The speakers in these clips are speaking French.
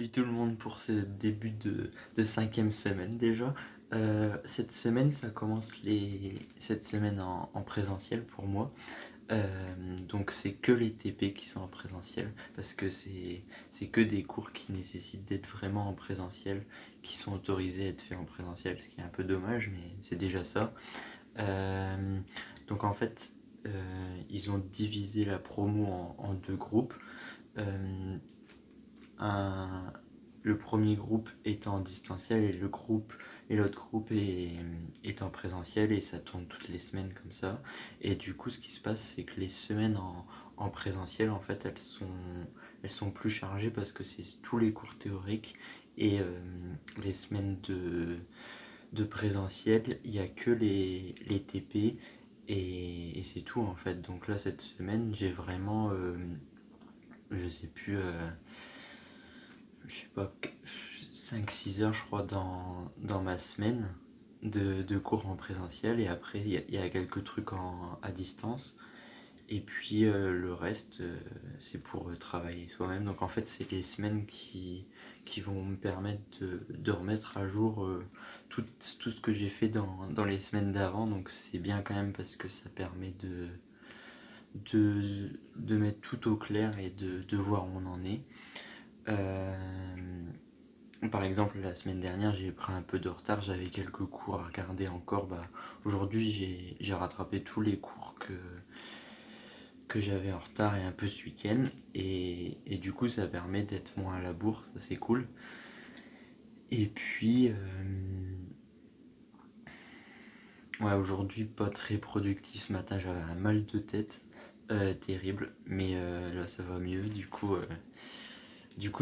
Salut tout le monde pour ce début de cinquième semaine déjà. Cette semaine, ça commence cette semaine en présentiel pour moi. Donc c'est que les TP qui sont en présentiel parce que c'est que des cours qui nécessitent d'être vraiment en présentiel, qui sont autorisés à être faits en présentiel, ce qui est un peu dommage, mais c'est déjà ça. Euh, donc en fait, ils ont divisé la promo en deux groupes. Euh, un- le premier groupe est en distanciel et l'autre groupe est en présentiel et ça tourne toutes les semaines comme ça. Et du coup, ce qui se passe, c'est que les semaines en présentiel, en fait, elles sont plus chargées parce que c'est tous les cours théoriques et les semaines de présentiel, il n'y a que les TP et c'est tout en fait. Donc là, cette semaine, j'ai vraiment, je sais plus, je sais pas, 5-6 heures je crois dans ma semaine de cours en présentiel et après il y a quelques trucs à distance et puis le reste c'est pour travailler soi-même. Donc en fait c'est les semaines qui vont me permettre de remettre à jour tout ce que j'ai fait dans les semaines d'avant. Donc c'est bien quand même parce que ça permet de mettre tout au clair et de voir où on en est. Euh, Par exemple, la semaine dernière, j'ai pris un peu de retard, j'avais quelques cours à regarder encore. Bah, aujourd'hui, j'ai rattrapé tous les cours que j'avais en retard et un peu ce week-end. Et du coup, ça permet d'être moins à la bourre, ça c'est cool. Et puis, ouais, aujourd'hui, pas très productif ce matin, j'avais un mal de tête terrible, mais là ça va mieux, du coup,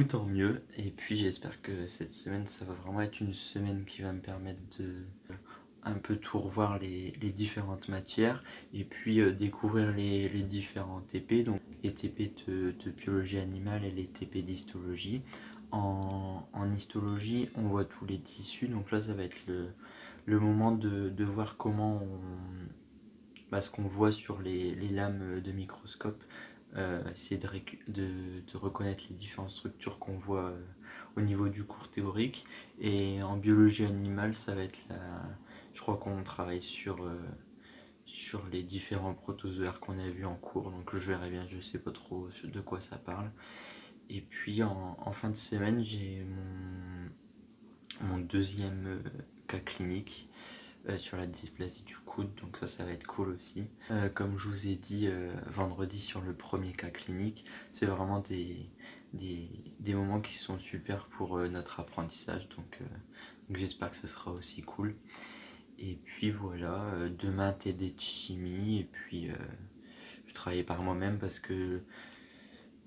tant mieux. Et puis, j'espère que cette semaine, ça va vraiment être une semaine qui va me permettre de un peu tout revoir les différentes matières et puis découvrir les différents TP, donc les TP de biologie animale et les TP d'histologie. En histologie, on voit tous les tissus, donc là, ça va être le moment de voir comment ce qu'on voit sur les lames de microscope, essayer de reconnaître les différentes structures qu'on voit au niveau du cours théorique. Et en biologie animale, ça va être je crois qu'on travaille sur les différents protozoaires qu'on a vus en cours, donc je verrai bien, je sais pas trop de quoi ça parle. Et puis en fin de semaine, j'ai mon deuxième cas clinique sur la dysplasie du coude, donc ça va être cool aussi. Comme je vous ai dit vendredi sur le premier cas clinique, c'est vraiment des moments qui sont super pour notre apprentissage, donc j'espère que ce sera aussi cool. Et puis voilà, demain TD de chimie, et puis je travaille par moi-même parce que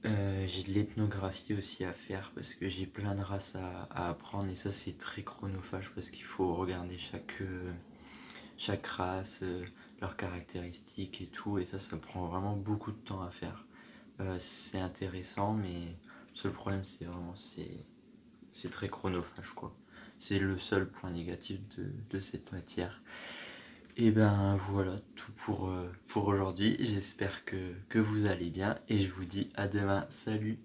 j'ai de l'ethnographie aussi à faire parce que j'ai plein de races à apprendre et ça c'est très chronophage parce qu'il faut regarder chaque race, leurs caractéristiques et tout, et ça prend vraiment beaucoup de temps à faire. C'est intéressant, mais le seul problème c'est très chronophage quoi. C'est le seul point négatif de cette matière. Et ben voilà tout pour aujourd'hui. J'espère que vous allez bien et je vous dis à demain. Salut!